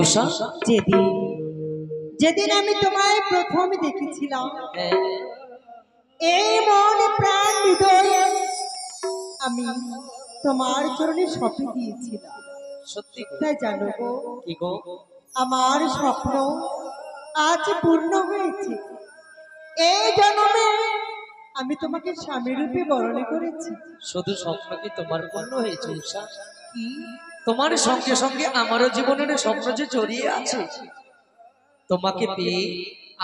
উষা? যেদিন যেদিন আমি তোমায় প্রথম দেখেছিলাম, এই মন প্রাণ হৃদয় আমি তোমার চরণে সঁপে দিয়েছিলাম। সত্যি তাই জানো গো, কি গো? আমার স্বপ্ন আজ পূর্ণ হয়েছে। এই জন্মে আমি তোমাকে স্বামী রূপে বরণ করেছি। শুধু স্বপ্ন কি তোমার পূর্ণ হয়েছে উষা? কি তোমার সঙ্গে সঙ্গে আমারও জীবনের স্বপ্ন যে জড়িয়ে আছে। তোমাকে পেয়ে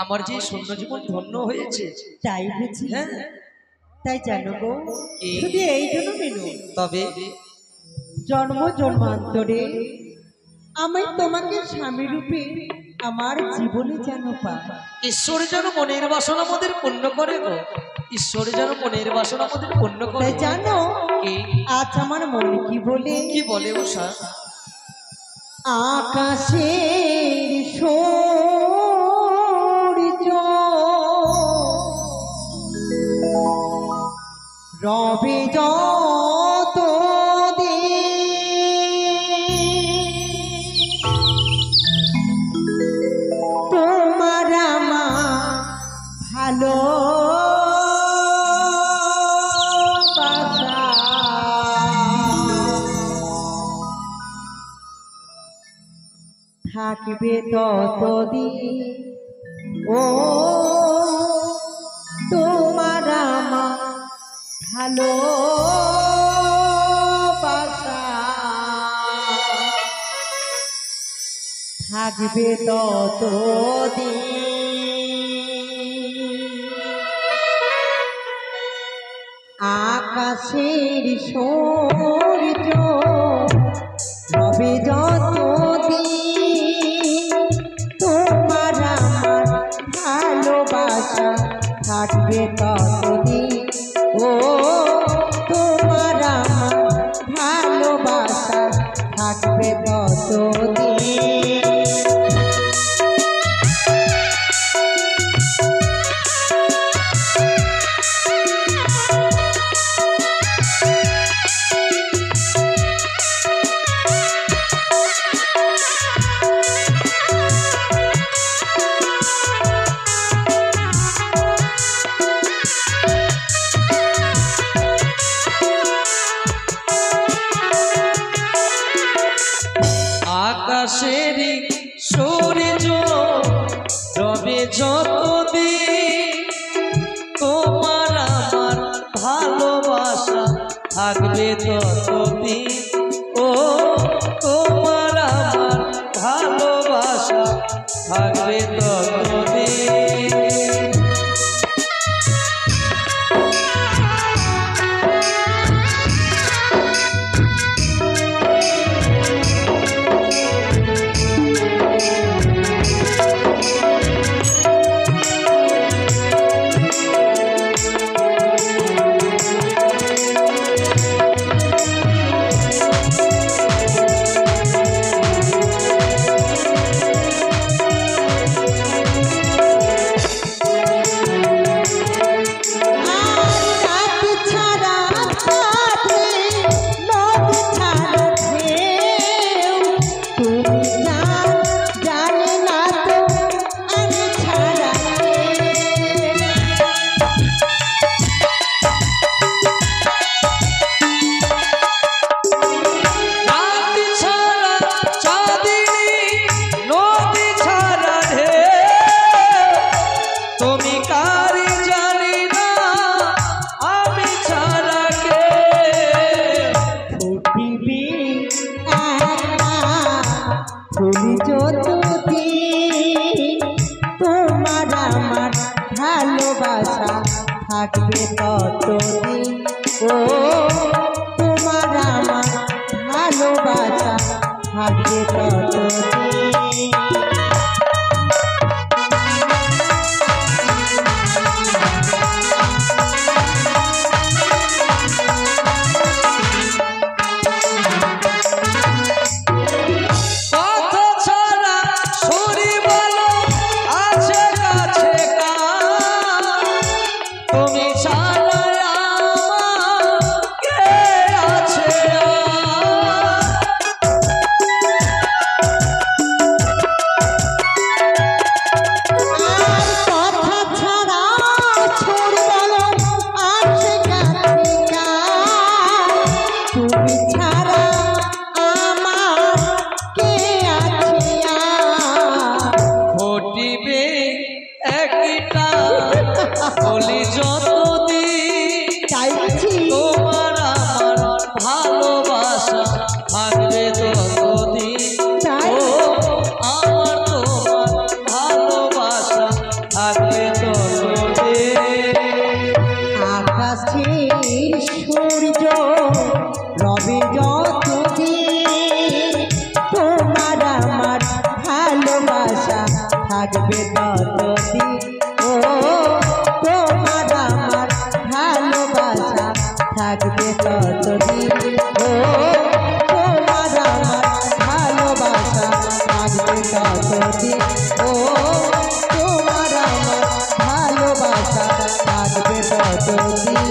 আমার যে শূন্য জীবন ধন্য হয়েছে। তাই বুঝি? হ্যাঁ। তাই জানো গো, শুধু এই জন্মে নয়, তবে জন্ম জন্মান্তরে আমি তোমাকে স্বামী রূপে আমার জীবনে যেন পাই। ঈশ্বর যেন মনের বাসনা আমাদের পূর্ণ করে গো। ঈশ্বর যেন মনের বাসনা আমাদের পূর্ণ করে। তাই জানো কি? আজ আমার মন কি বলে? কি বলে উষা? আকাশের সূর্য রবে যত তোমার আমার ভালো থাকবে ততদিন ও তোমার আমার ভালো থাকবে ততদিন। আকাশের সূর্য রবে যতদিন তোমার আমার ভালোবাসা থাকবে ততদিন ও তোমার আমার ভালোবাসা থাকবে ততদিন। আকাশের সূর্য রবে যতদিন তোমার আমার ভালোবাসা থাকবে ততদিন ও তোমার আমার ভালোবাসা থাকবে ততদিন। তোমার আমার ভালোবাসা থাকবে ততদিন ও তোমার আমার ভালোবাসা থাকবে ততদিন। থাকবে ততদিন। ও তোমার আমার ভালোবাসা থাকবে ততদিন। ও তোমার আমার ভালোবাসা থাকবে ততদিন। ও তোমার আমার ভালোবাসা থাকবে ততদিন।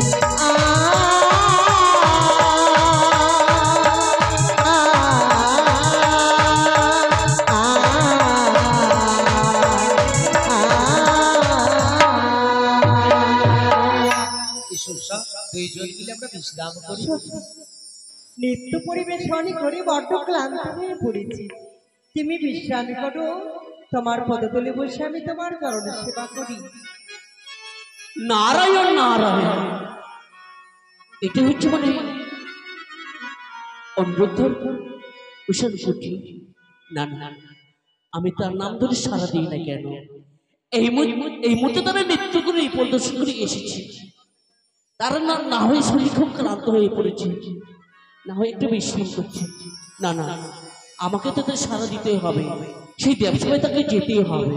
দুইজন মিলে আমরা বিশ্রাম করি। নৃত্য পরিবেশন করে বড্ড ক্লান্ত হয়ে পড়েছি, তুমি বিশ্রাম করো। তোমার পদতলে বসে আমি তোমার চরণ সেবা করি। নারায়ণ নারায়ণ, এটা হচ্ছে মানে অনুরোধ কুশল কুটি। না না, আমি তার নাম ধরে সারা দিই না কেন? এই মুহূর্তে তারা নৃত্য করে প্রদর্শন করে এসেছি। তারা না হয়ে শরীর খুব ক্লান্ত হয়ে পড়েছে, না হয় একটু বিশ্রাম করছে। না না, আমাকে তো তাদের সারা দিতে হবে, সেই দেবসভায় তাকে যেতে হবে।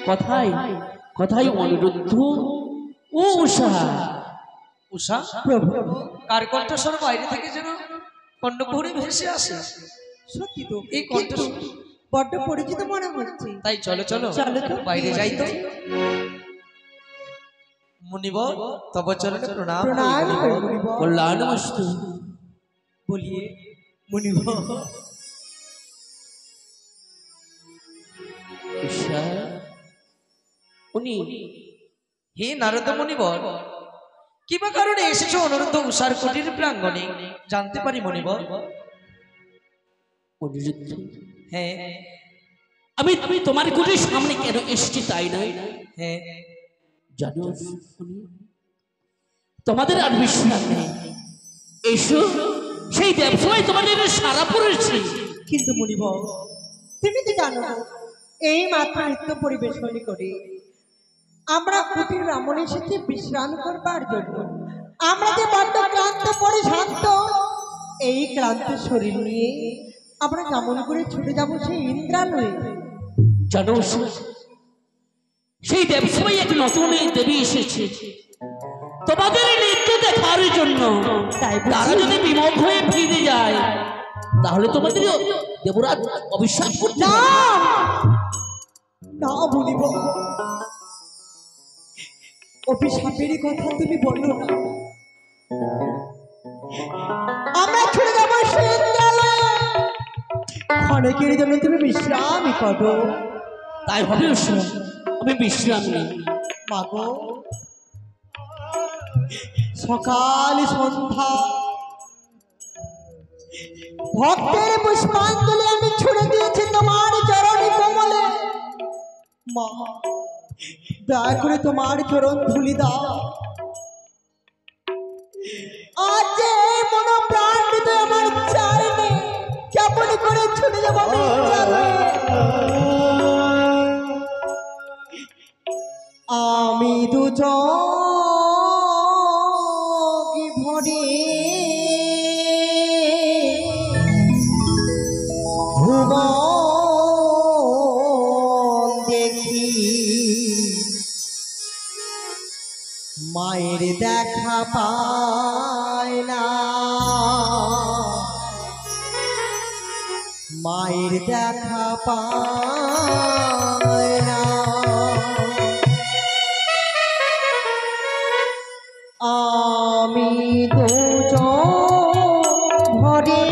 কথায় কথায় অনুরোধ ও উষা। উষা, প্রভু, কার কণ্ঠস্বর বাইরে থেকে যেন কর্ণকুহরে ভেসে আসে। সত্যি তো এই কণ্ঠস্বর বড্ড পরিচিত মনে হচ্ছে। তাই চলো চলো চলো তো, বাইরে যাই তো। মুনিবর তব চরণে প্রণাম। প্রণাম করি মুনিবর। কল্যাণমস্তু। বলিয়ে মুনিবর। উষা, উনি হে নারদ মুনিবর, কিবা কারণে এসেছো অনুরুদ্ধ উষার কুটির প্রাঙ্গণে, জানতে পারি মুনিবর? অনিরুদ্ধ, হ্যাঁ আমি তোমার কুটির সামনে কেন এসেছি তাই নয়। হ্যাঁ, জানো তোমাদের আর বিশ্বাস নেই। এসো, সেই ব্যবসায় তোমাদের সারা পড়েছে। কিন্তু মুনিবর, তুমি তো জানো এই মাত্র নৃত্য পরিবেশন করে আমরা কুটির ব্রাহ্মণ এসেছি বিশ্রাম করবার জন্য। আমরা যে বড্ড ক্লান্ত পরিশ্রান্ত, এই ক্লান্ত শরীর নিয়ে আমরা কেমন করে ছুটে যাবো সেই ইন্দ্রালয়ে। জানো সেই ব্যবসায় এক নতুন দেবী এসেছে তোমাদের নৃত্য দেখার জন্য। তারা যদি বিমুখ হয়ে ফিরে যায় তাহলে তোমাদের দেবরাজ অবিশ্বাস করতে না হবে। না বলিব, অভিশাপেরই কথা তুমি বলো না। আমরা ছুটে যাবো সেই ইন্দ্রালয়ে, অনেকের জন্য তুমি বিশ্রামই করো। তাই হবে উষা, আমি বিশ্রাম নেই। মাগো, সকাল সন্ধ্যা ভক্তের পুষ্পাঞ্জলি আমি ছুড়ে দিয়েছি তোমার চরণ কমলে। মা, দয়া করে তোমার চরণ ধুলি দাও। আজ যে মন প্রাণ দিতে আমার চাইনি, কেমন করে ছুটে যাবো আমি ইন্দ্রালয়ে। আমি দু চোখ ভরে ভুবন দেখি, মায়ের দেখা পায় না, মায়ের দেখা পায় না। আমি দু চোখ ভরে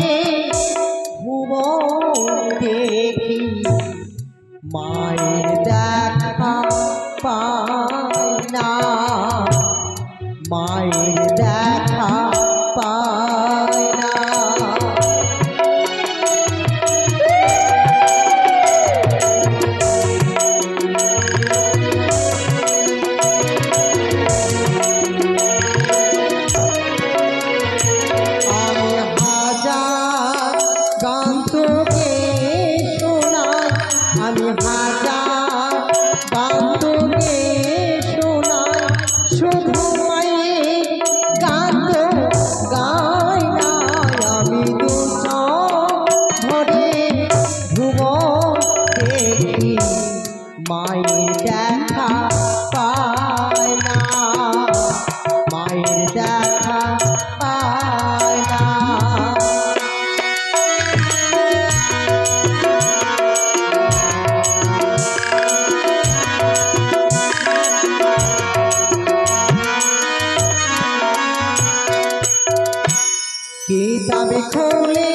ভুবন দেখি, মায়ের দেখা পাই না, মায়ের দেখা পাই না। মায়ের দেখা পায় না, মায়ের দেখা পায় না। কিতাবে খুলে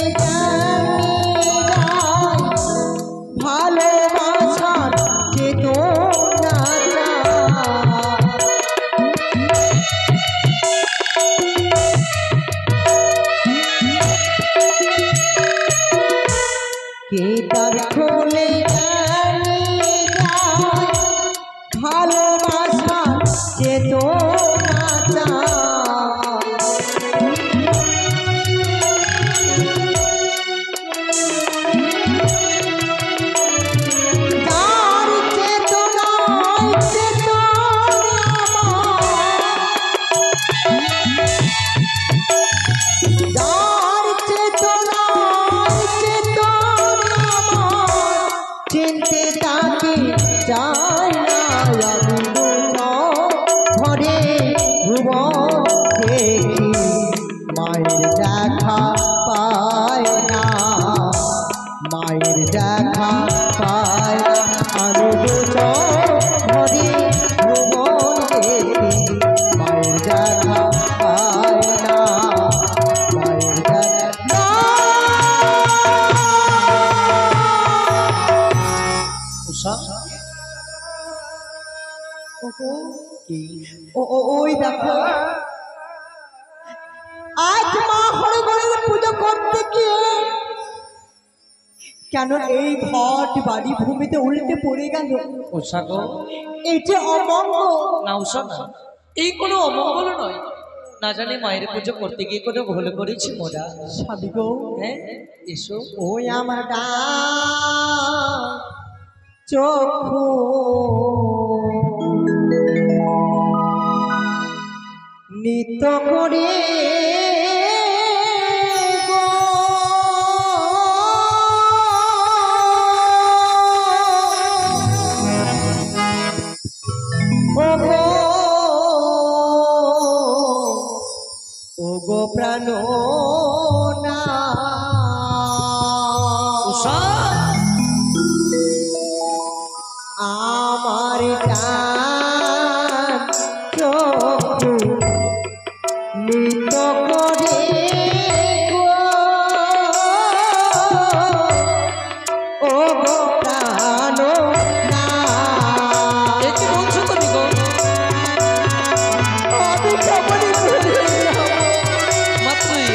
ভালোবাসার চেতনা কিতাবে খুলে ভালোবাসার চেতনা চিনতে তাকে চাই না আমি ঘরে ভুবন দেখি মায়ের দেখা পায় না, মায়ের দেখা পায় না আমি ঘরে ভুবন দেখি মায়ের দেখা পায় না, মায়ের দেখা ওই দেখো আজ মা হরিগণের পুজো করতে গিয়ে কেন এই ঘট বাড়ি ভূমিতে উল্টে পড়ে গেল? এই যে অমঙ্গল না উষা না, এই কোনো অমঙ্গল নয়। না জানি মায়ের পুজো করতে গিয়ে কোনো ভুল করেছি মোরা। স্বামী গো, হ্যাঁ এসো। ওই আমার চক্ষু নিত্য করে ও গো প্রাণ না আমার চক্ষু নিত করে ও গো প্রাণ না। একে বলছো তুমি গো? আমি কেমন মাত্রই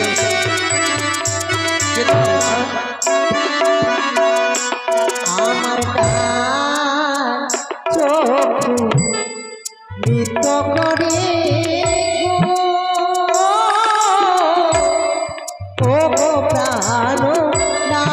আমার চক্ষু নিত করে ও প্রাণ না।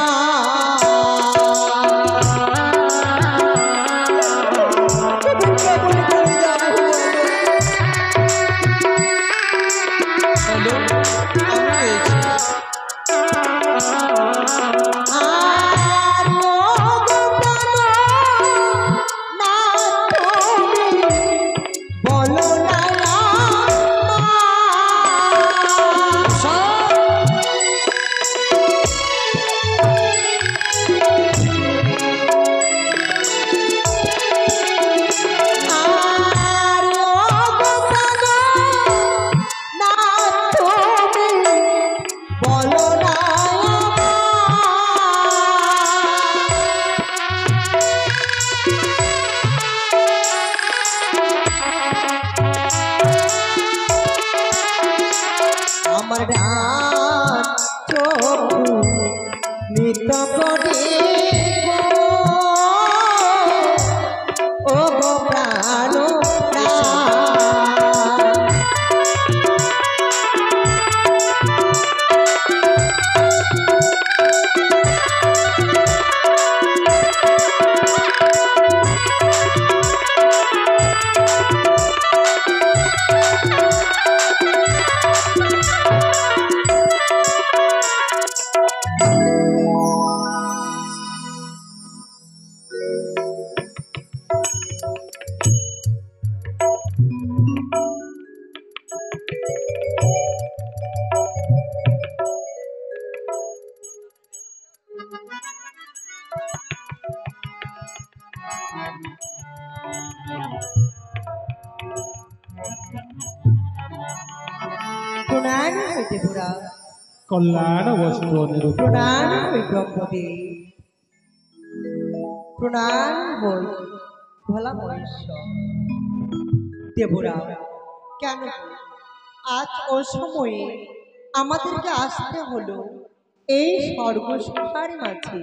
আর প্রণাম হই দেবরা, কল্যাণ বস্তু অনিরুদ্ধ। প্রণাম হই ব্রহ্মদেব, প্রণাম হই ভোলা মহেশ্বর। দেবরা, কেন আজ অসময়ে আমাদেরকে আসতে হলো এই স্বর্গসভার মাঝে?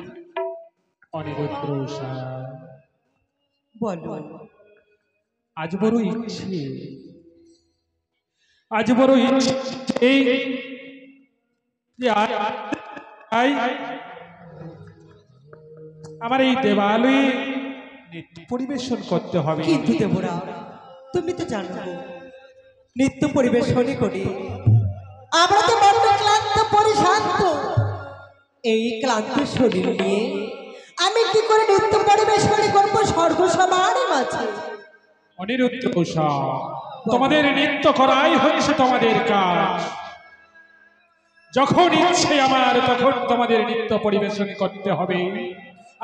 অনিরুদ্ধ উষা, বলো। আজ বড় ইচ্ছে, আজ বড় ইচ্ছে এই যে আমার এই দেবালয়ে নৃত্য পরিবেশন করতে হবে। কিন্তু দেবরা, তুমি তো জানো গো, নৃত্য পরিবেশনই করি আমরা তো বড্ড ক্লান্ত পরিশ্রান্ত। এই ক্লান্ত শরীর নিয়ে আমি কি করে নৃত্য পরিবেশন করবো স্বর্গসভার মাঝে? অনিরুদ্ধ উষা, তোমাদের নৃত্য করাই হয়েছে তোমাদের কাজ। যখন ইচ্ছে আমার তখন তোমাদের নৃত্য পরিবেশন করতে হবে।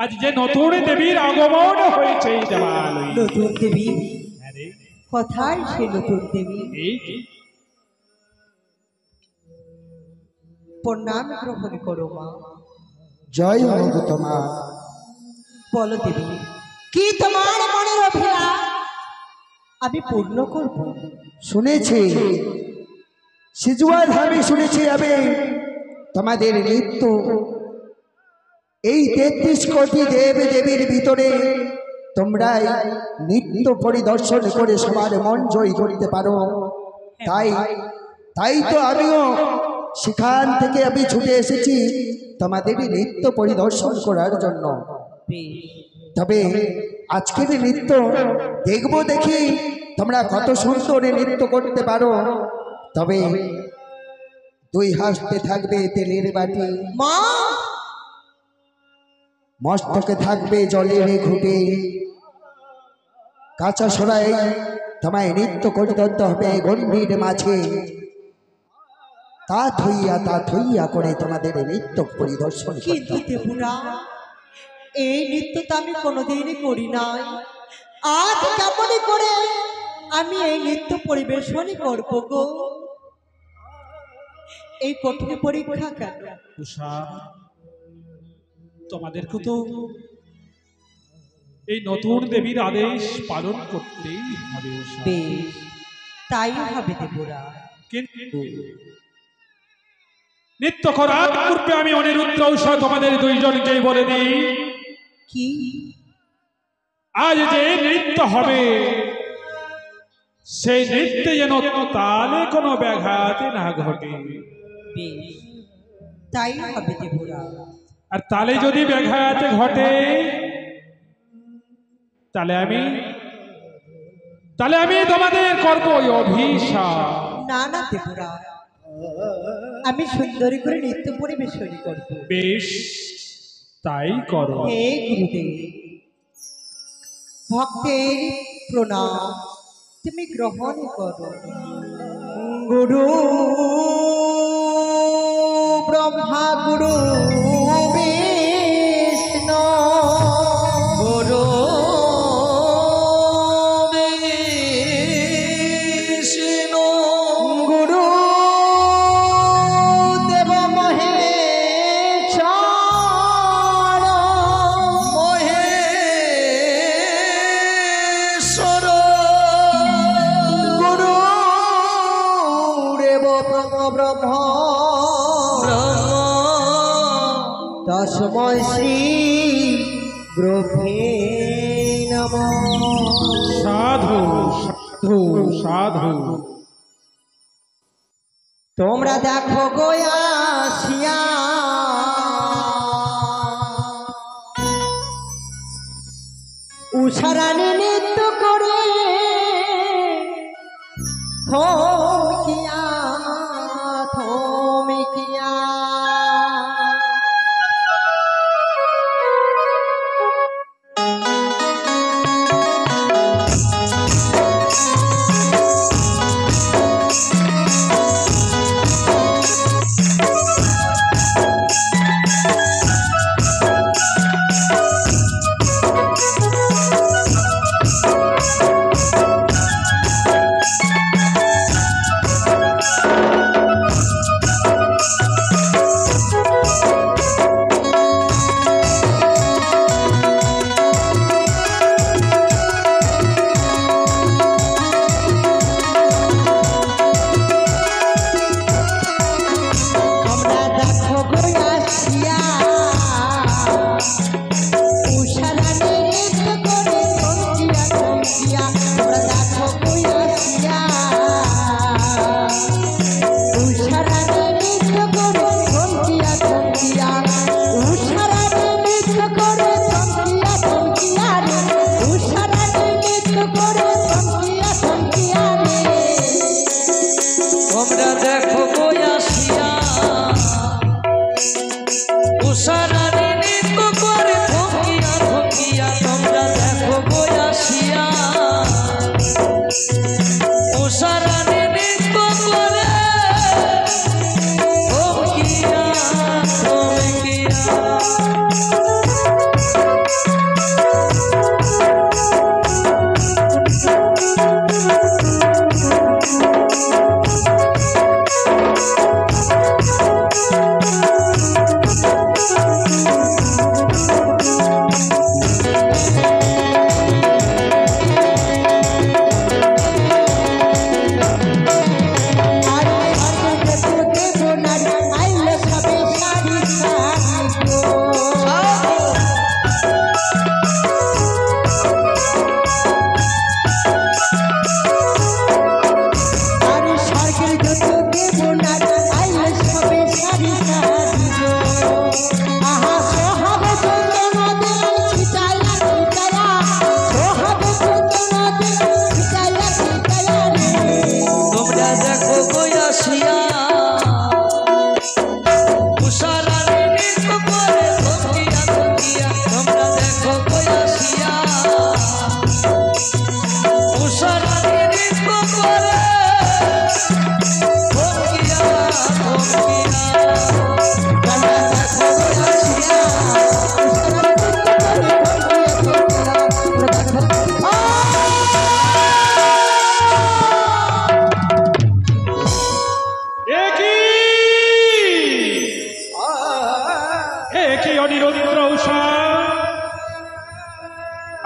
আজ যে নতুন দেবীর আগমন হয়েছে এই দেবালয়ে। নতুন দেবী? হ্যাঁ রে, কোথায় সে নতুন দেবী? এই যে প্রণাম গ্রহণ করো মা। জয় হোক তোমার। বলো দেবী, কি তোমার মনের অভিলাষ আমি পূর্ণ করব? শুনেছি সিজুয়া ধামে শুনেছি আমি তোমাদের নৃত্য এই 33 কোটি দেব দেবীর ভিতরে তোমরাই নৃত্য পরিদর্শন করে সবার মন জয় করতে পারো। তাই তাই তো আমিও সেখান থেকে আমি ছুটে এসেছি তোমাদের নৃত্য পরিদর্শন করার জন্য। তবে আজকের নৃত্য দেখবো, দেখি তোমরা কত সুন্দর নৃত্য করতে পারো। তবে 2 হাতে থাকবে তেলের বাটি, মা মস্তকে থাকবে জলের ঘুটে, কাঁচা সরাই তোমায় নৃত্য করতে হবে গণ্ডির মাঝে। তা থইয়া করে তোমাদের নৃত্য পরিদর্শন করতে কিন্তু হবে। দেবুরা, এই নৃত্য তো আমি কোনোদিনই করি নাই। আজ কেমনই করে আমি এই নৃত্য পরিবেশনই করব গো? এই কঠিন পরীক্ষা কেন? উষা, তোমাদেরকে তো এই নতুন দেবীর আদেশ পালন করতেই হবে উষা। বেশ, তাই হবে দেবুরা। কিন্তু নৃত্য করার পূর্বে আমি অনিরুদ্ধ উষা তোমাদের দুইজনকেই বলে দিই, কি? আজ যে নৃত্য হবে সেই নৃত্যে যেন তালে কোনো ব্যাঘাত না ঘটে। বেশ, তাই হবে দেবুরা। আর তালে যদি ব্যাঘাত ঘটে তাহলে আমি তোমাদের করবো ওই অভিশাপ। না না দেবুরা, আমি সুন্দরী করে নৃত্য পরিবেশনই করব। বেশ, তাই করো। হে গুরুদেব, ভক্তের প্রণাম তুমি গ্রহণ করো। গুরু ব্রহ্মা গুরু বিষ্ণু গুরু বিষ্ণু গুরু দেব মহেশ্বর মহেশ্বর গুরু দেব ব্রহ্ম ব্রহ্ম তস্মৈ শ্রী গুরুভ্যে নমঃ। সাধু সাধু সাধু। তোমরা দেখো গোয়াসিয়া উষারানী নৃত্য করে থমকিয়া থমকিয়া।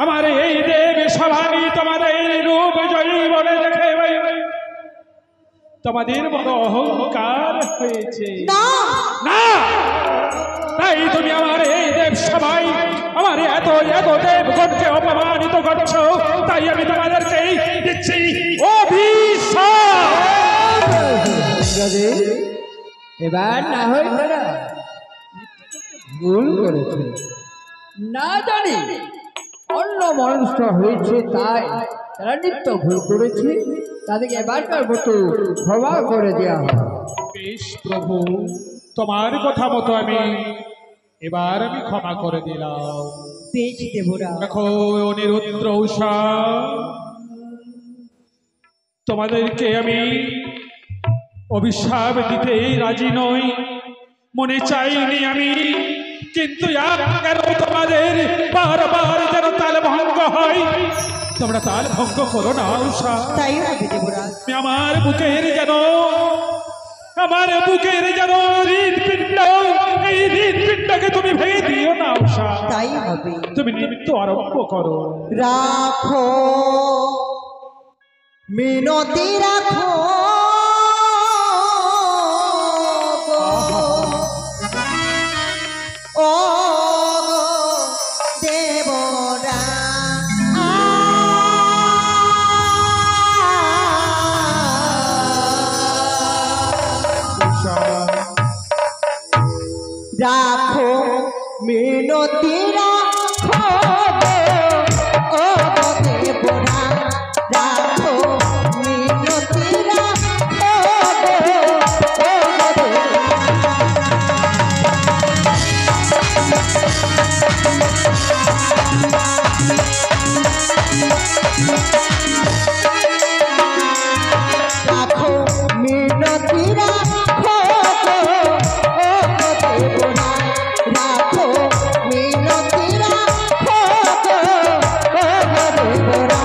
আমার এই দেব সভানি তোমাদের রূপ জয়ী বলে দেখে তোমাদের বড় অহংকার হয়েছে না না, তাই তুমি আমার এই দেব সবাই আমার এত এত দেবগণকে অপমানিত করছো, তাই আমি তোমাদেরকে দিচ্ছি অভিশাপ। এবার না হয় তারা ভুল করেছে, না জানি অন্য মানুষটা হয়েছে, তাই তারা নিত্য ভুল করেছে, তাদেরকে এবারকার মতো ক্ষমা করে দেওয়া হয়। বেশ প্রভু, তোমার কথা মতো এবার আমি ক্ষমা করে দিলাম। বেশ দেবরা, দেখো অনিরুদ্র উষা, তোমাদেরকে আমি অভিশাপ দিতে রাজি নই, মনে চাইনি আমি, কিন্তু কেন তোমাদের বারবার যেন তাল ভঙ্গ হয়, তোমরা তাল ভঙ্গ করো না উষা। তাই হবে দেবরা। আমার বুকের যেন হৃদপিণ্ড, এই হৃদপিণ্ডকে তুমি ভেঙে দিও না উষা। তাই হবে। তুমি নৃত্য আরম্ভ করো। রাখো মিনতি রাখো ও দেবরা, রাখো মিনতি রাখো ও দেবরা, রাখো মিনতি রাখো ও দেবরা। রাখো মিনতি রাখো ও দেবরা, রাখো মিনতি রাখো ও দেবরা।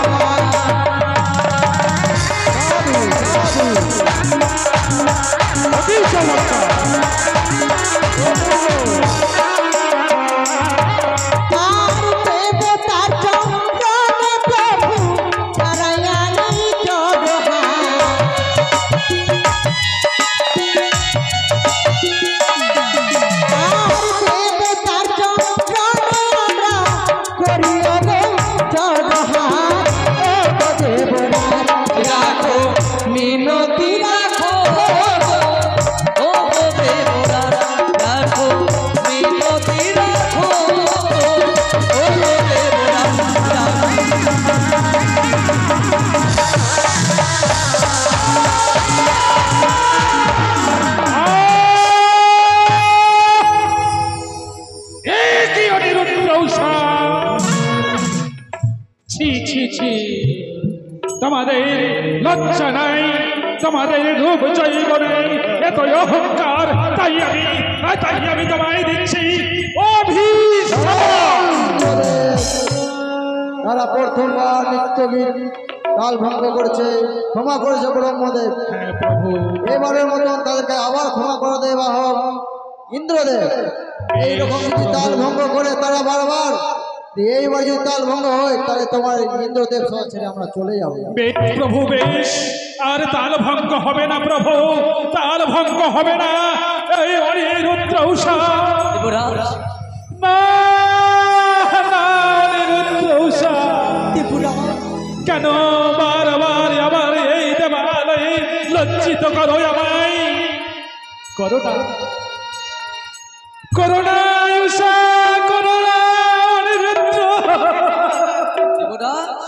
তার দেবতার চরণে প্রভু তারায়ানি জড়হার, তার দেবতার চরণে আমরা করিও গো জড়হার ও দেবরা, রাখো মিনতি রাখো ও দেবরা, রাখো মিনতি রাখো ও দেবরা, কি অনিরুদ্র উষা, ছি ছি ছি, তোমাদের লজ্জা নাই, তোমাদের রূপ জৈবনে এত অহংকার, তাই আমি তোমায় দিচ্ছি অভিশাপ। তারা প্রথমবার নিত্যগীত কাল ভঙ্গ করেছে, ক্ষমা করেছে ব্রহ্মদেব। হ্যাঁ প্রভু, এবারের মতন তাদেরকে আবার ক্ষমা করে দেওয়া হোক। ইন্দ্রদেব, এইরকম যদি তাল ভঙ্গ করে তারা বারবার, এইবার যদি তাল ভঙ্গ হয় তাহলে তোমার ইন্দ্রদেব সহ ছেড়ে আমরা চলে যাবো। বেশ প্রভু, বেশ, আর তাল ভঙ্গ হবে না প্রভু, তাল ভঙ্গ হবে না। এই অনিরুদ্র উষা, দেবরাজ না না, অনিরুদ্র উষা, ত্রিপুরা, কেন বারবার আমার এই দেবালয়ে লজ্জিত করো আমায়? করোনা করোনা উষা, করোনা অনিরুদ্র, দেবরাজ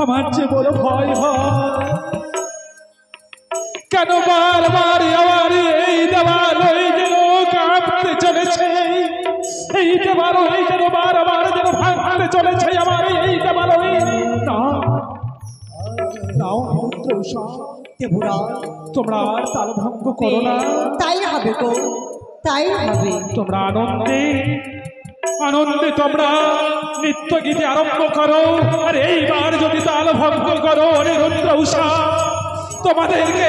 আমার যে বড় ভয় হয়, কেন বারবার আমার এই দেবালয় যেন কাঁপতে চলেছে, এই দেবালয় যেন বারবার যেন ভাঙতে চলেছে আমার এই দেবালয়। না নাও অনিরুদ্র উষা, ত্রিপুরা, তোমরা আর তাল ভঙ্গ করো না, তাই হবে গো, তাই হবে। তোমরা আনন্দে আনন্দে তোমরা নৃত্য গীতে আরম্ভ করো। আর এইবার যদি তাল ভঙ্গ করো অনিরুদ্র উষা, তোমাদেরকে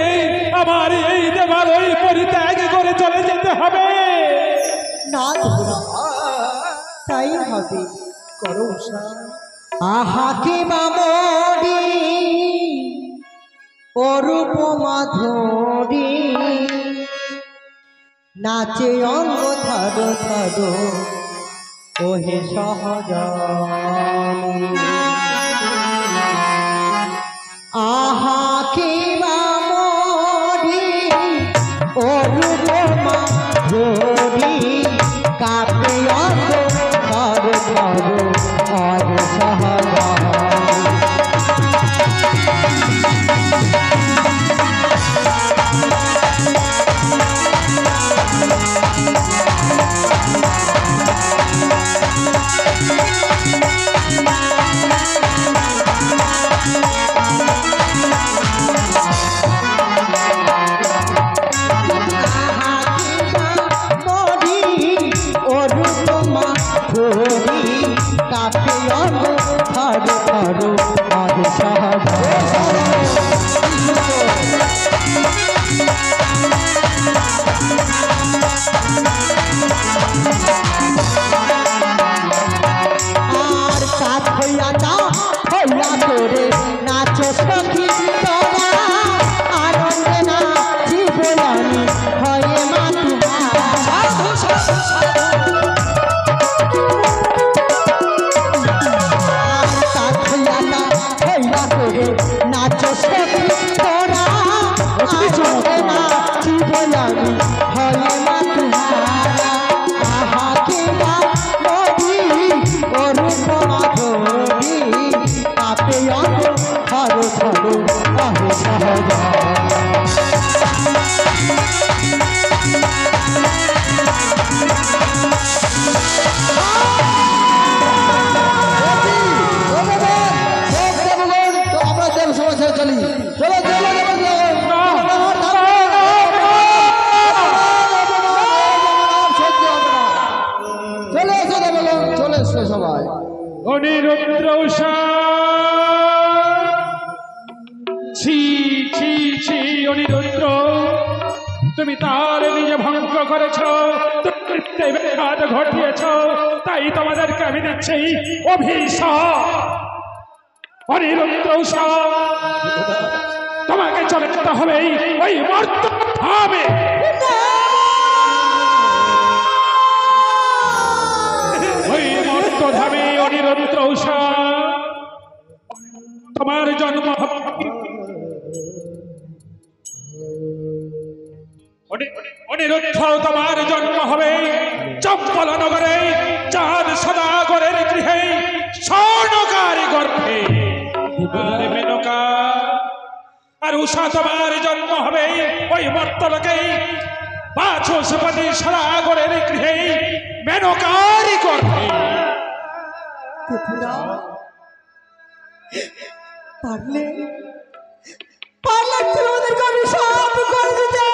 আমার এই দেবালয় পরিত্যাগ করে চলে যেতে হবে। না ত্রিপুরা, তাই হবে। করো উষা। আহা কি মামরি অরূপ মাধুরী নাচে অঙ্গ থারো থারো ওহে সহজানী। আহা কি মামরি অরূপ মাধুরী কাপে অঙ্গ থারো থারো ওহে সহজানী। আর কাজ হইয়া না হইয়া করে নাচো সখী তোরা আনন্দে না জীবনী হয়ে মা নাচো সখী তোরা আনন্দে না জীবনী হয়ে মা তুহারা। আহা কে মা নদী অরূপ মাধবী কাপে অঙ্গ থারো থারো ওহে সহজানী। আমরা দেব সমাজ ছেড়ে চলি। চলো চলো চলে এসো দেবগণ, চলে এসো সবাই। অনিরুদ্র উষা, ছি ছি ছি অনিরুদ্র, তুমি তার নিজে ভঙ্গ করেছ, ঘাত ঘটিয়েছ, তাই তোমাদেরকে আমি দিচ্ছি অভিশাপ। অনিরুদ্র উষা, তোমাকে চলে যেতে হবে ওই মর্তধামে। ওই মর্তধামে অনিরুদ্র উষা তোমার জন্ম হবে। অনিরুদ্ধ তোমার জন্ম হবে চম্পল নগরে চাঁদ সদাগরের গৃহে স্বর্ণকারী গর্ভে। আর মেনকা আর উষা তোমার জন্ম হবে ওই মর্তলোকে বাচস্পতি সদাগরের গৃহে মেনকারী গর্ভে। পারলে পারলে তুমি ওদেরকে অভিশাপ করে দিতে।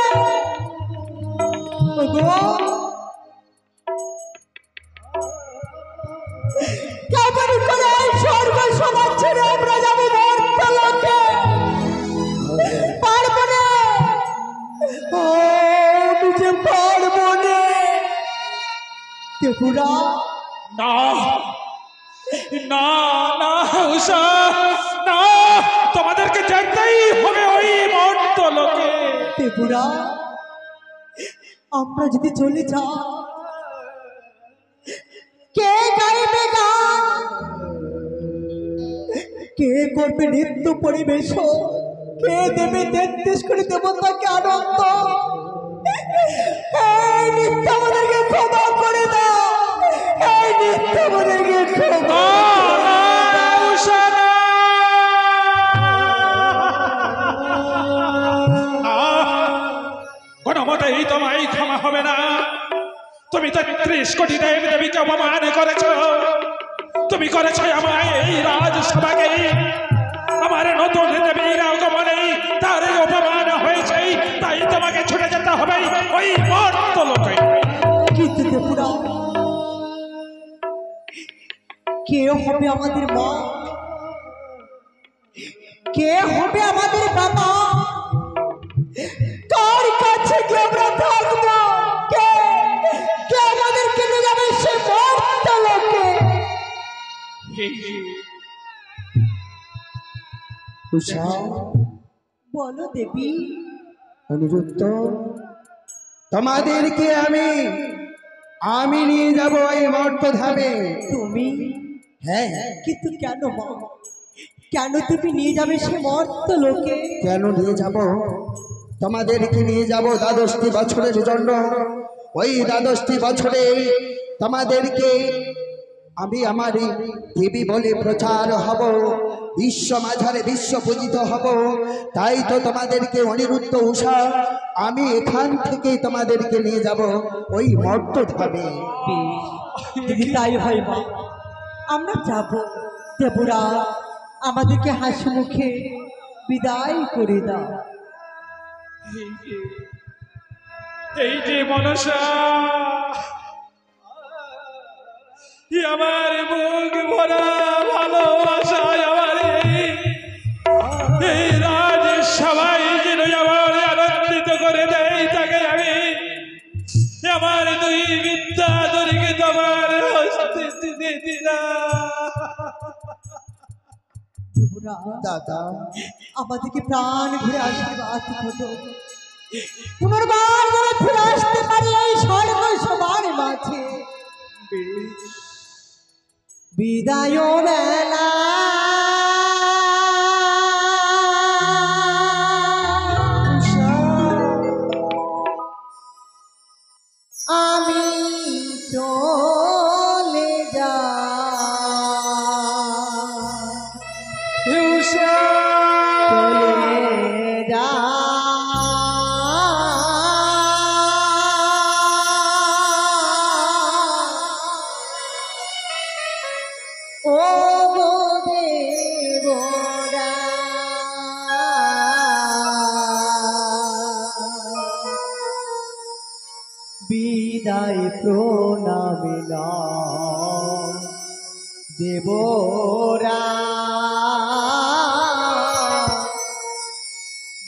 কেমন করে স্বর্গ সমাজ ছেড়ে আমরা যাবো মর্তলোকে? পারবো না, ও নিজে পারবো না। ত্রিপুরা না না না উষা না, তোমাদেরকে যেতেই হবে ওই মর্তলোকে। ত্রিপুরা আমরা যদি চলে যাই, কে গাইবে গান, কে করবে নৃত্য পরিবেশন, কে দেবে 33 কোটি দেবতাকে আনন্দ? এই নৃত্য আমাদেরকে ক্ষমা করে দাও, এই নৃত্য আমাদেরকে ক্ষমা। উষা না, কোনো মতেই তোমায় ক্ষমা হবে না। তুমি 33 কোটি দেব দেবীকে অপমান করেছ, তুমি করেছ আমায় এই রাজসভাকে। আমার নতুন দেবীর আগমনে তার অপমান হয়েছে, তাই তোমাকে ছুটে যেতে হবে ওই মর্তলোকে। কিন্তু ত্রিপুরা কে হবে আমাদের মা, কে হবে আমাদের বাবা, কার কাছে কি আমরা থাকবো? কে কে আমাদেরকে নিয়ে যাবে সে মর্তলোকে? উষা, বলো দেবী। অনিরুদ্ধ, তোমাদেরকে আমি নিয়ে যাব এই মর্তধামে। তুমি? হ্যাঁ। কিন্তু কেন মা? কেন তুমি নিয়ে যাবে সে মর্ত লোকে? কেন নিয়ে যাব? তোমাদেরকে নিয়ে যাব 12টি বছরের জন্য। ওই 12টি বছরে তোমাদেরকে আমি আমার দেবী বলে প্রচার হব, বিশ্ব মাঝারে বিশ্ব পূজিত হব। তাই তো তোমাদেরকে অনিরুদ্ধ উষা, আমি এখান থেকে তোমাদেরকে নিয়ে যাব ওই মর্তধামে। যদি তাই হয় মা, আমরা যাব। দেবরা আমাদেরকে হাসি মুখে বিদায় করে দাও। এই যে মনসা, আমার মুখ ভরা ভালোবাসায় আমার এই রাজ সবাই যেন আমার আনন্দিত করে দেয়, তাকে আমি আমার 2 বিদ্যাধরীকে তোমার হস্তে দিয়ে দিলাম। দেবরা দাদা, আমাদেরকে প্রাণ ঘুরে আশীর্বাদ করো। পুনর্বার যেন ফিরে আসতে পারি এই স্বর্গ সবার মাঝে। বিদায় বেলা আমি চলে যাই, চলে যাই। ও গো দেবরা, বিদায় প্রণামে নাও দেবরা,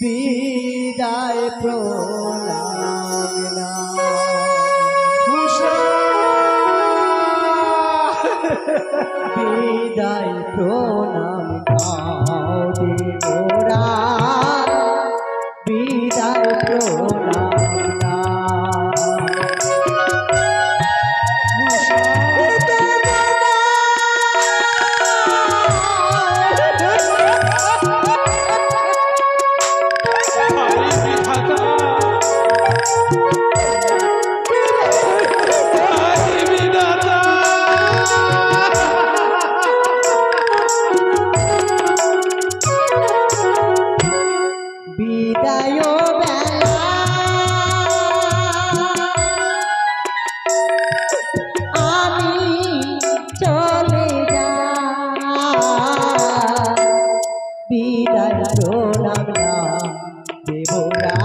বিদায় প্রণামে নাও। বিদায় প্রণাম নাও দেবরা, বিদায় প্রণাম নাও। বিদায় বেলা আমি চলে যাই, বিদায় প্রণাম নাও দেবরা,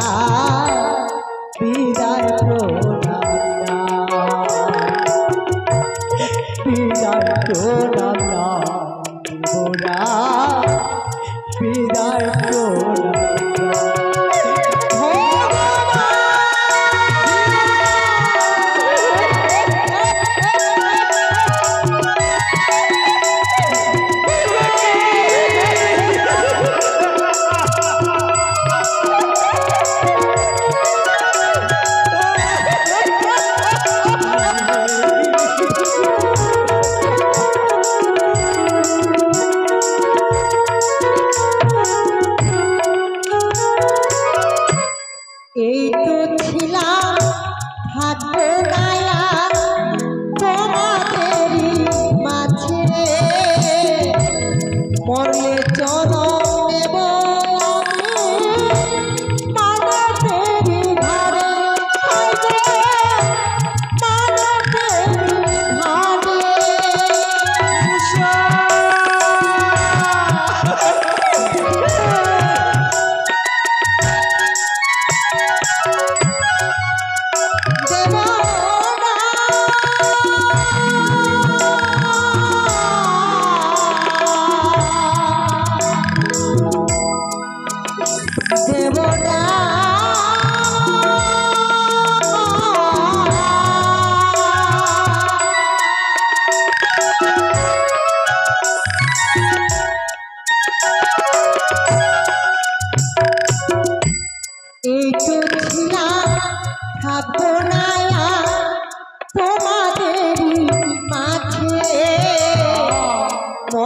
বিদায় প্রণাম নাও, বিদায় প্রণাম নাও দেবরা, বিদায় প্রণাম।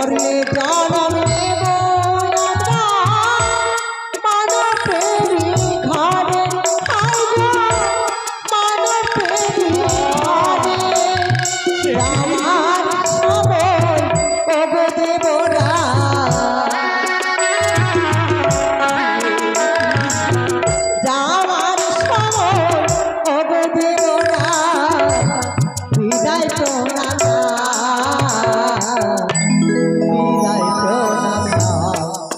মরলে জনম নেব আমরা মানবেরই ঘরে, হায় গো মানবেরই ঘরে। আমার সবল ওগো দেবরা, যাওয়ার সময় ওগো দেবরা, বিদায় প্রণাম, বিদায় প্রণাম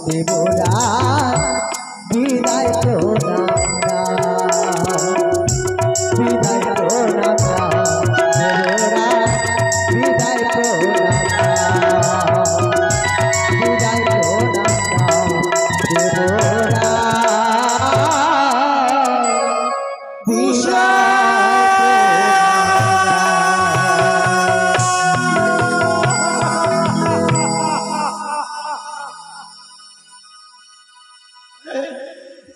দেবরা, বিদায় প্রণাম, বিদায় প্রণাম দেবরা, বিদায় প্রণাম, বিদায় প্রণাম দেবরা,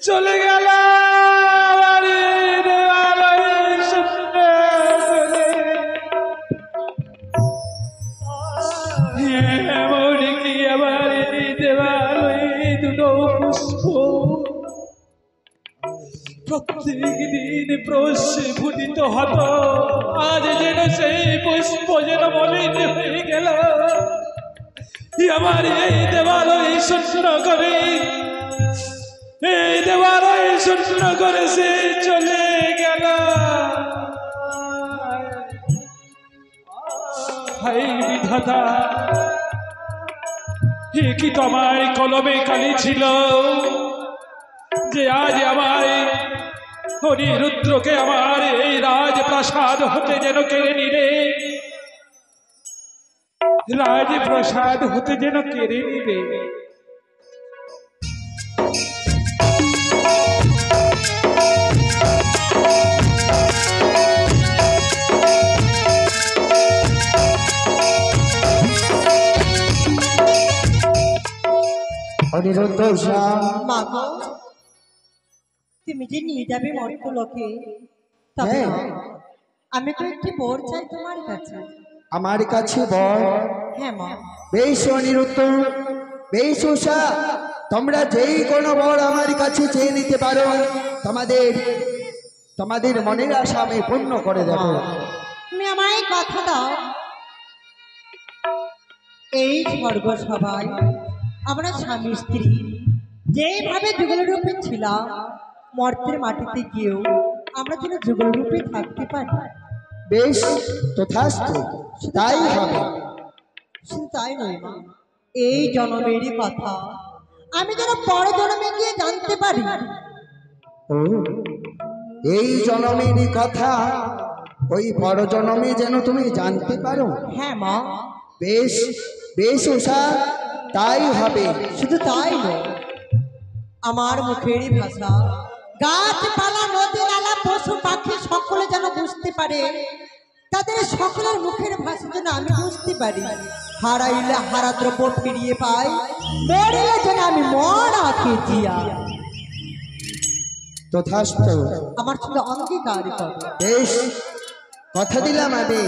চলে গেল বাড়ি দেওয়ালয় স্বপ্নে করে। এমনই কি আমার এই দেওয়ালয় দুটো পুষ্প প্রত্যেক দিন প্রস্ফুটিত হতো, আজ যেন সেই পুষ্প যেন মলিন হয়ে গেল। আমার এই দেওয়ালয় স্বপ্ন করে, এই দেওয়ালয় স্বপ্ন করে সে চলে গেল। হাই বিধাতা, এ কি তোমার কলমে কালি ছিল যে আজ আমার অনিরুদ্রকে আমার এই রাজপ্রাসাদ হতে যেন কেড়ে নিলে, রাজপ্রাসাদ হতে যেন কেড়ে নিবে। অনিরুদ্ধ মা গো, তুমি যে নিয়ে যাবে মর্তলোকে, তবে হ্যাঁ। আমি তো একটি বর চাই তোমার কাছে। আমার কাছে বল। হ্যাঁ মা। বেশ অনিরুদ্ধ, বেশ উষা, তোমরা যেই কোনো বর আমার কাছে চেয়ে নিতে পারো, তোমাদের মনের আশা আমি পূর্ণ করে দেব। তুমি আমায় কথা দাও, এই স্বর্গ সভায় আমরা স্বামী স্ত্রী যেভাবে যুগল রূপে ছিলাম, মর্তের মাটিতে গিয়েও আমরা যেন যুগল রূপে থাকতে পারি। বেশ, তথাস্তু, তাই হবে। শুধু তাই নয় মা, এই জন্মেরই কথা আমি যেন পর জন্মে গিয়ে জানতে পারি। ও, এই জনমেরই কথা ওই পরজনমে যেন তুমি জানতে পারো। হ্যাঁ মা। বেশ বেশ উষা, তাই হবে। শুধু তাই নয়, আমার মুখেরই ভাষা গাছপালা নদী নালা পশু পাখি সকলে যেন বুঝতে পারে, তাদের সকলের মুখের ভাষা যেন আমি বুঝতে পারি। হারাইলে হারা দ্রব্য ফিরিয়ে পাই, মরিলে যেন আমি মরা খেজিয়া। তথাস্তু, আমার সঙ্গে অঙ্গীকার করো। বেশ, কথা দিলাম, আমি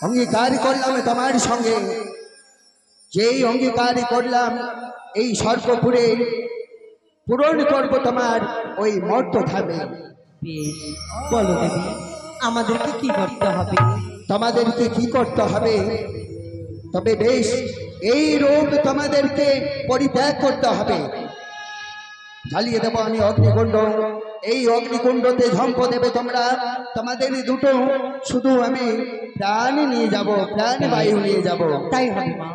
অঙ্গীকার করলাম তোমার সঙ্গে। যেই অঙ্গীকার করলাম এই সর্বপুরে পূরণ করবো তোমার ওই মর্ত ধামে। বেশ, বলো দেবী আমাদেরকে কি করতে হবে? তোমাদেরকে কি করতে হবে? তবে বেশ, এই রূপ তোমাদেরকে পরিত্যাগ করতে হবে। জ্বালিয়ে দেবো আমি অগ্নিকুণ্ড, এই অগ্নিকুণ্ডতে ঝম্প দেবে তোমরা। তোমাদের দুটো শুধু আমি প্রাণ নিয়ে যাব, প্রাণ বায়ু নিয়ে যাব। তাই হবে মা।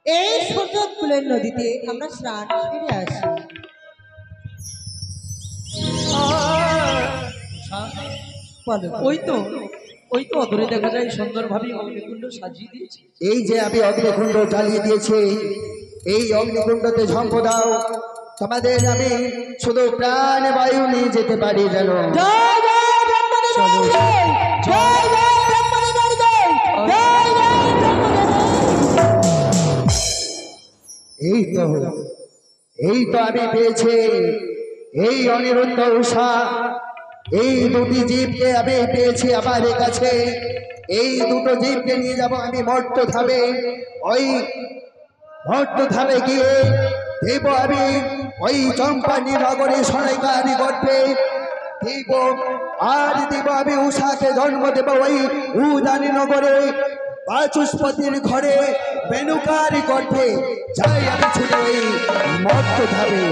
এই সুযোগ কুলের নদীতে আমরা স্নান সেরে আসি। বলো। ওই তো অদূরে দেখা যায় সুন্দরভাবে অগ্নিকুণ্ড সাজিয়ে দিয়েছে। এই যে আমি অগ্নিকুণ্ড জ্বালিয়ে দিয়েছি, এই অগ্নিকুণ্ডতে ঝম্প দাও। তোমাদের আমি শুধু প্রাণ বায়ু নিয়ে যেতে পারি যেন। জয় জয় ব্রহ্মদেব জয়, জয় জয় ব্রহ্মদেব জয়, জয় জয় ব্রহ্মদেব। এই তো আমি পেয়েছি এই অনিরুদ্ধ উষা। এই দুটি জীবকে আমি পেয়েছি আমার কাছে। এই দুটো জীবকে নিয়ে যাব আমি মর্ত ধামে। ওই মর্তধামে গিয়ে দেব আমি ওই চম্পানি নগরে সরাইকারি করবে দেব, আর দেব আমি উষাকে জন্ম দেব ওই উদানি নগরে বাচস্পতির ঘরে বেনুকারি করবে। যাই আমি ছুটে ওই মর্তধামে।